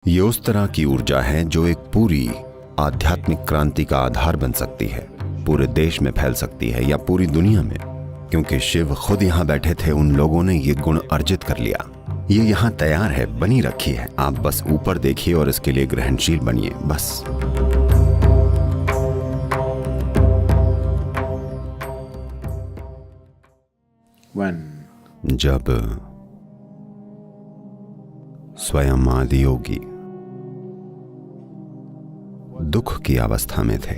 ये उस तरह की ऊर्जा है जो एक पूरी आध्यात्मिक क्रांति का आधार बन सकती है, पूरे देश में फैल सकती है या पूरी दुनिया में। क्योंकि शिव खुद यहाँ बैठे थे, उन लोगों ने ये गुण अर्जित कर लिया। ये यहाँ तैयार है, बनी रखी है। आप बस ऊपर देखिए और इसके लिए ग्रहणशील बनिए, बस। जब स्वयं आदि योगी दुख की अवस्था में थे,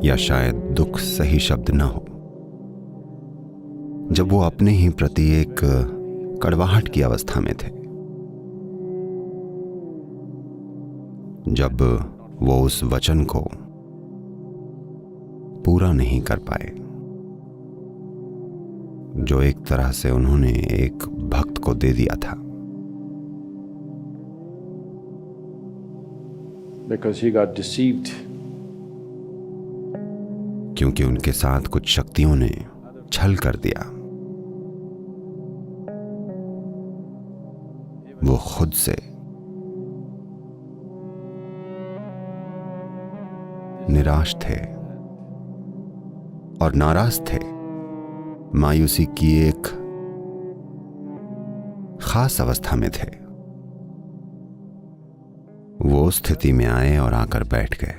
या शायद दुख सही शब्द न हो, जब वो अपने ही प्रति एक कड़वाहट की अवस्था में थे, जब वो उस वचन को पूरा नहीं कर पाए जो एक तरह से उन्होंने एक भक्त को दे दिया था। Because he got deceived. क्योंकि उनके साथ कुछ शक्तियों ने छल कर दिया। वो खुद से निराश थे और नाराज थे। मायूसी की एक खास अवस्था में थे। वो स्थिति में आए और आकर बैठ गए।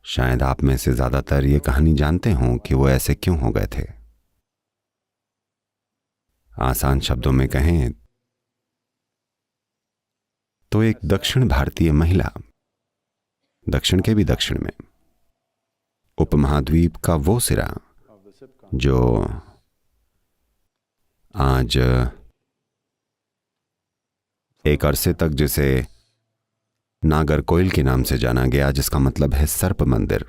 शायद आप में से ज्यादातर ये कहानी जानते हों कि वो ऐसे क्यों हो गए थे। आसान शब्दों में कहें तो एक दक्षिण भारतीय महिला, दक्षिण के भी दक्षिण में, उपमहाद्वीप का वो सिरा जो आज एक अरसे तक जिसे नागरकोइल के नाम से जाना गया, जिसका मतलब है सर्प मंदिर,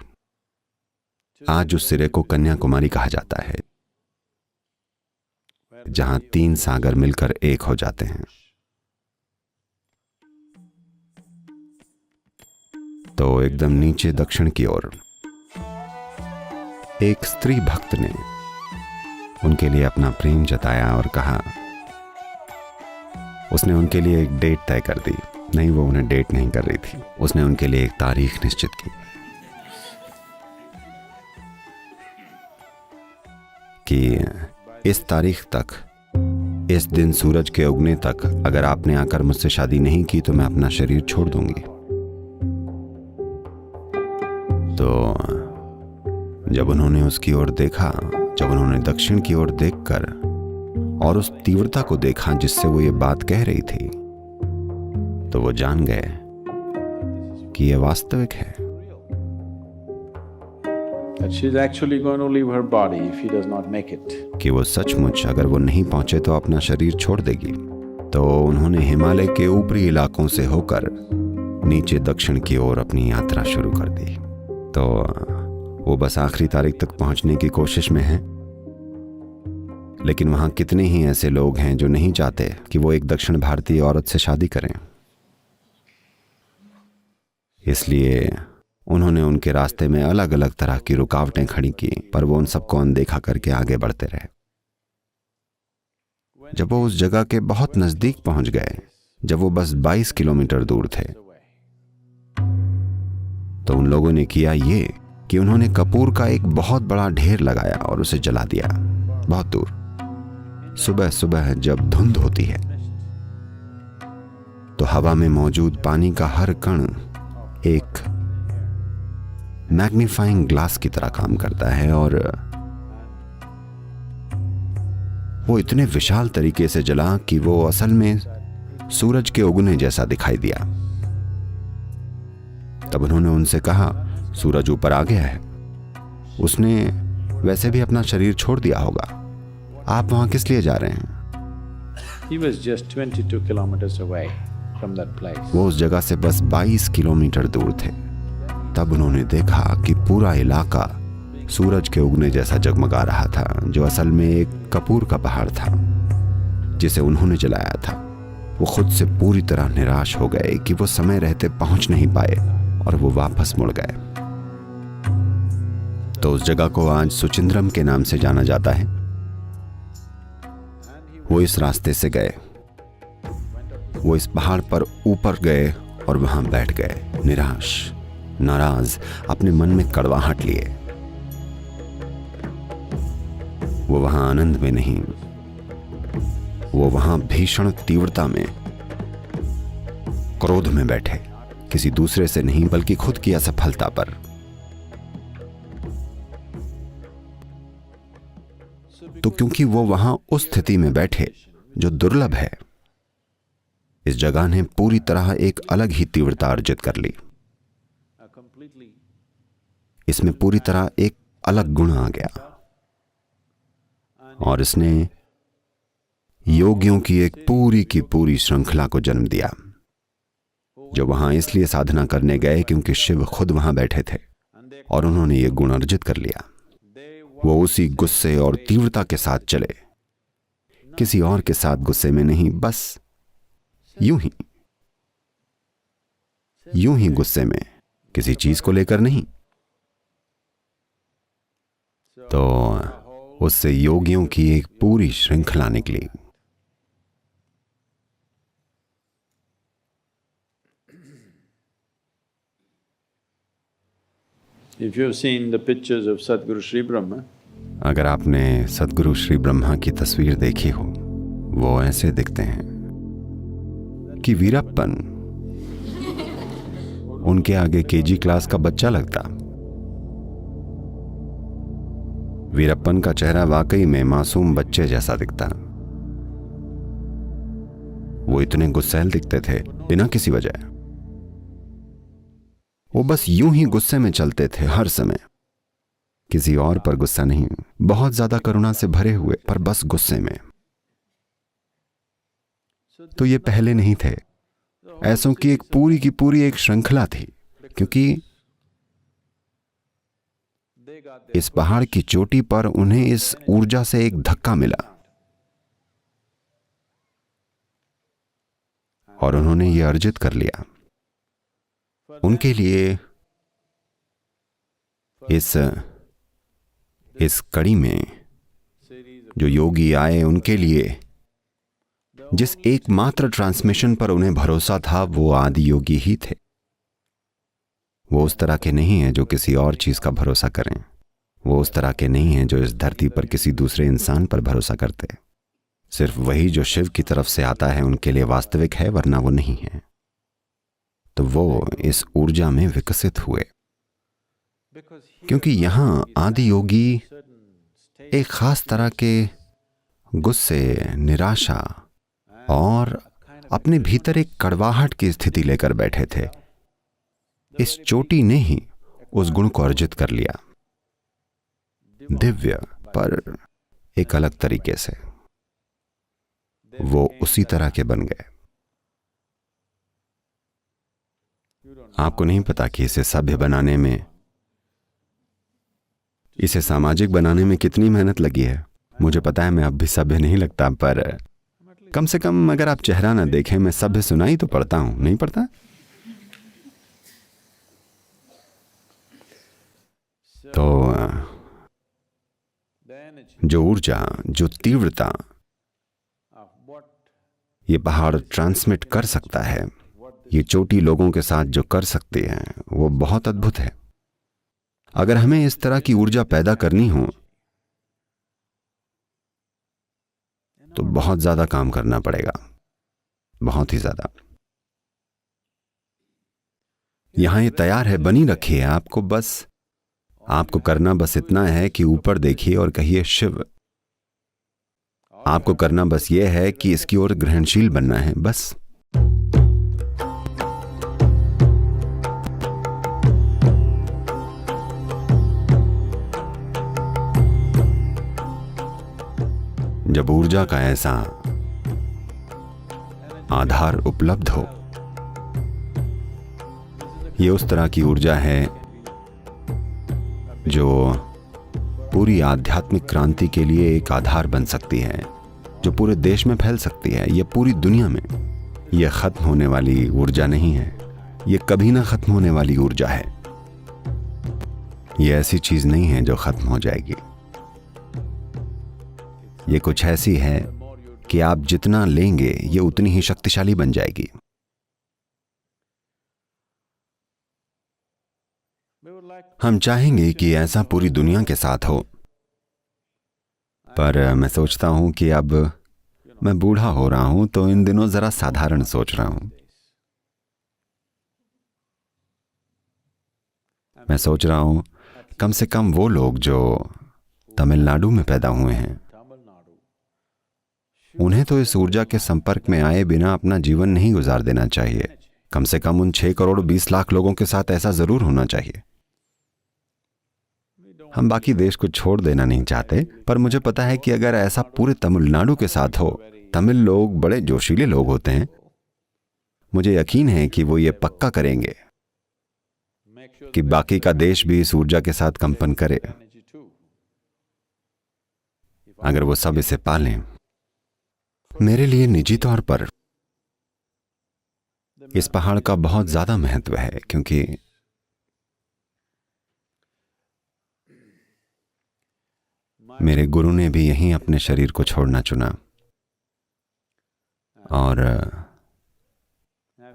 आज उस सिरे को कन्याकुमारी कहा जाता है, जहां 3 सागर मिलकर एक हो जाते हैं। तो एकदम नीचे दक्षिण की ओर एक स्त्री भक्त ने उनके लिए अपना प्रेम जताया और कहा, उसने उनके लिए एक डेट तय कर दी। नहीं, वो उन्हें डेट नहीं कर रही थी, उसने उनके लिए एक तारीख निश्चित की कि इस तारीख तक, इस दिन सूरज के उगने तक अगर आपने आकर मुझसे शादी नहीं की तो मैं अपना शरीर छोड़ दूंगी। तो जब उन्होंने उसकी ओर देखा, जब उन्होंने दक्षिण की ओर देखकर और उस तीव्रता को देखा जिससे वो ये बात कह रही थी, तो वो जान गए कि यह वास्तविक है। That she's actually going to leave her body if he does not make it. कि वो सचमुच अगर वो नहीं पहुंचे तो अपना शरीर छोड़ देगी। तो उन्होंने हिमालय के ऊपरी इलाकों से होकर नीचे दक्षिण की ओर अपनी यात्रा शुरू कर दी। तो वो बस आखिरी तारीख तक पहुंचने की कोशिश में है, लेकिन वहां कितने ही ऐसे लोग हैं जो नहीं चाहते कि वो एक दक्षिण भारतीय औरत से शादी करें। इसलिए उन्होंने उनके रास्ते में अलग अलग तरह की रुकावटें खड़ी की, पर वो उन सबको अनदेखा करके आगे बढ़ते रहे। जब वो उस जगह के बहुत नजदीक पहुंच गए, जब वो बस 22 किलोमीटर दूर थे, तो उन लोगों ने किया ये कि उन्होंने कपूर का एक बहुत बड़ा ढेर लगाया और उसे जला दिया बहुत दूर। सुबह सुबह जब धुंध होती है तो हवा में मौजूद पानी का हर कण एक मैग्नीफाइंग ग्लास की तरह काम करता है और वो इतने विशाल तरीके से जला कि वो असल में सूरज के उगने जैसा दिखाई दिया। तब उन्होंने उनसे कहा, सूरज ऊपर आ गया है, उसने वैसे भी अपना शरीर छोड़ दिया होगा, आप वहां किस लिए जा रहे हैं? He was just 22 kilometers away from that place. वो उस जगह से बस 22 किलोमीटर दूर थे। तब उन्होंने देखा कि पूरा इलाका सूरज के उगने जैसा जगमगा रहा था, जो असल में एक कपूर का पहाड़ था जिसे उन्होंने जलाया था। वो खुद से पूरी तरह निराश हो गए कि वो समय रहते पहुंच नहीं पाए और वो वापस मुड़ गए। तो उस जगह को आज सुचिंद्रम के नाम से जाना जाता है। वो इस रास्ते से गए, वो इस पहाड़ पर ऊपर गए और वहां बैठ गए, निराश, नाराज, अपने मन में कड़वाहट लिए। वो वहां आनंद में नहीं, वो वहां भीषण तीव्रता में, क्रोध में बैठे, किसी दूसरे से नहीं बल्कि खुद की असफलता पर। तो क्योंकि वो वहां उस स्थिति में बैठे जो दुर्लभ है, इस जगह ने पूरी तरह एक अलग ही तीव्रता अर्जित कर ली। इसमें पूरी तरह एक अलग गुण आ गया और इसने योगियों की एक पूरी की पूरी श्रृंखला को जन्म दिया, जो वहां इसलिए साधना करने गए क्योंकि शिव खुद वहां बैठे थे और उन्होंने ये गुण अर्जित कर लिया। वो उसी गुस्से और तीव्रता के साथ चले, किसी और के साथ गुस्से में नहीं, बस यूं ही गुस्से में, किसी चीज को लेकर नहीं। तो उससे योगियों की एक पूरी श्रृंखला निकली। If you've seen the pictures of Sadguru Sri Brahma, अगर आपने सद्गुरु श्री ब्रह्मा की तस्वीर देखी हो, वो ऐसे दिखते हैं कि वीरप्पन उनके आगे केजी क्लास का बच्चा लगता। वीरप्पन का चेहरा वाकई में मासूम बच्चे जैसा दिखता। वो इतने गुस्सैल दिखते थे बिना किसी वजह। वो बस यूं ही गुस्से में चलते थे हर समय, किसी और पर गुस्सा नहीं, बहुत ज्यादा करुणा से भरे हुए, पर बस गुस्से में। तो ये पहले नहीं थे, ऐसों की एक पूरी एक श्रृंखला थी, क्योंकि इस पहाड़ की चोटी पर उन्हें इस ऊर्जा से एक धक्का मिला और उन्होंने ये अर्जित कर लिया। उनके लिए इस कड़ी में जो योगी आए, उनके लिए जिस एकमात्र ट्रांसमिशन पर उन्हें भरोसा था, वो आदि योगी ही थे। वो उस तरह के नहीं हैं जो किसी और चीज का भरोसा करें। वो उस तरह के नहीं हैं जो इस धरती पर किसी दूसरे इंसान पर भरोसा करते। सिर्फ वही जो शिव की तरफ से आता है उनके लिए वास्तविक है, वरना वो नहीं है। तो वो इस ऊर्जा में विकसित हुए, क्योंकि यहां आदि योगी एक खास तरह के गुस्से, निराशा और अपने भीतर एक कड़वाहट की स्थिति लेकर बैठे थे। इस चोटी ने ही उस गुण को अर्जित कर लिया, दिव्य पर एक अलग तरीके से। वो उसी तरह के बन गए। आपको नहीं पता कि इसे सभ्य बनाने में, इसे सामाजिक बनाने में कितनी मेहनत लगी है। मुझे पता है मैं अब भी सभ्य नहीं लगता, पर कम से कम अगर आप चेहरा ना देखें, मैं सभ्य सुनाई तो पड़ता हूं, नहीं पड़ता? तो जो ऊर्जा, जो तीव्रता ये पहाड़ ट्रांसमिट कर सकता है, ये चोटी लोगों के साथ जो कर सकती है, वो बहुत अद्भुत है। अगर हमें इस तरह की ऊर्जा पैदा करनी हो तो बहुत ज्यादा काम करना पड़ेगा, बहुत ही ज्यादा। यहां ये तैयार है, बनी रखी है। आपको करना बस इतना है कि ऊपर देखिए और कहिए शिव। आपको करना बस ये है कि इसकी ओर ग्रहणशील बनना है, बस। जब ऊर्जा का ऐसा आधार उपलब्ध हो, ये उस तरह की ऊर्जा है जो पूरी आध्यात्मिक क्रांति के लिए एक आधार बन सकती है, जो पूरे देश में फैल सकती है, ये पूरी दुनिया में। ये खत्म होने वाली ऊर्जा नहीं है, ये कभी ना खत्म होने वाली ऊर्जा है। ये ऐसी चीज नहीं है जो खत्म हो जाएगी। ये कुछ ऐसी है कि आप जितना लेंगे ये उतनी ही शक्तिशाली बन जाएगी। हम चाहेंगे कि ऐसा पूरी दुनिया के साथ हो, पर मैं सोचता हूं कि अब मैं बूढ़ा हो रहा हूं तो इन दिनों जरा साधारण सोच रहा हूं। मैं सोच रहा हूं कम से कम वो लोग जो तमिलनाडु में पैदा हुए हैं, उन्हें तो इस ऊर्जा के संपर्क में आए बिना अपना जीवन नहीं गुजार देना चाहिए। कम से कम उन 6 करोड़ 20 लाख लोगों के साथ ऐसा जरूर होना चाहिए। हम बाकी देश को छोड़ देना नहीं चाहते, पर मुझे पता है कि अगर ऐसा पूरे तमिलनाडु के साथ हो, तमिल लोग बड़े जोशीले लोग होते हैं, मुझे यकीन है कि वो ये पक्का करेंगे कि बाकी का देश भी इस ऊर्जा के साथ कंपन करे। अगर वो सब इसे पालें। मेरे लिए निजी तौर पर इस पहाड़ का बहुत ज्यादा महत्व है, क्योंकि मेरे गुरु ने भी यहीं अपने शरीर को छोड़ना चुना, और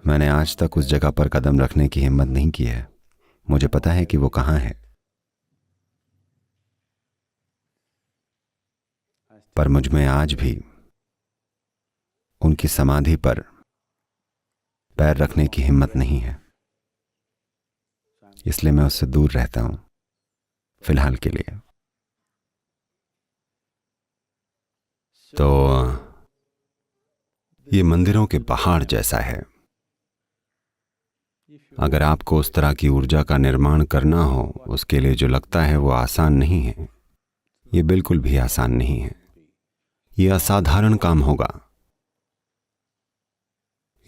मैंने आज तक उस जगह पर कदम रखने की हिम्मत नहीं की है। मुझे पता है कि वो कहां है, पर मुझ में आज भी उनकी समाधि पर पैर रखने की हिम्मत नहीं है, इसलिए मैं उससे दूर रहता हूं फिलहाल के लिए। तो ये मंदिरों के पहाड़ जैसा है। अगर आपको उस तरह की ऊर्जा का निर्माण करना हो, उसके लिए जो लगता है वो आसान नहीं है। ये बिल्कुल भी आसान नहीं है। ये असाधारण काम होगा।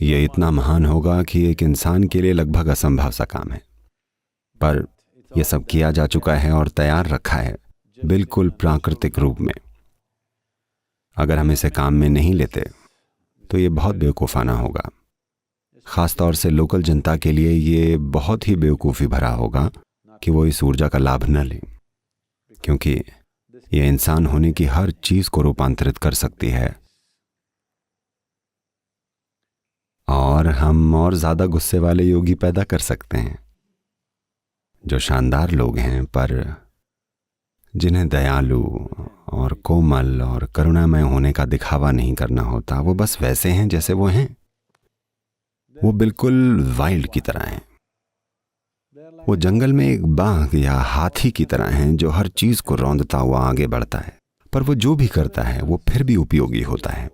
ये इतना महान होगा कि एक इंसान के लिए लगभग असंभव सा काम है, पर यह सब किया जा चुका है और तैयार रखा है बिल्कुल प्राकृतिक रूप में। अगर हम इसे काम में नहीं लेते तो ये बहुत बेवकूफ़ाना होगा। खासतौर से लोकल जनता के लिए ये बहुत ही बेवकूफ़ी भरा होगा कि वो इस ऊर्जा का लाभ न लें, क्योंकि ये इंसान होने की हर चीज को रूपांतरित कर सकती है। और हम और ज्यादा गुस्से वाले योगी पैदा कर सकते हैं, जो शानदार लोग हैं पर जिन्हें दयालु और कोमल और करुणामय होने का दिखावा नहीं करना होता। वो बस वैसे हैं जैसे वो हैं। वो बिल्कुल वाइल्ड की तरह हैं। वो जंगल में एक बाघ या हाथी की तरह हैं जो हर चीज को रौंदता हुआ आगे बढ़ता है, पर वो जो भी करता है वो फिर भी उपयोगी होता है।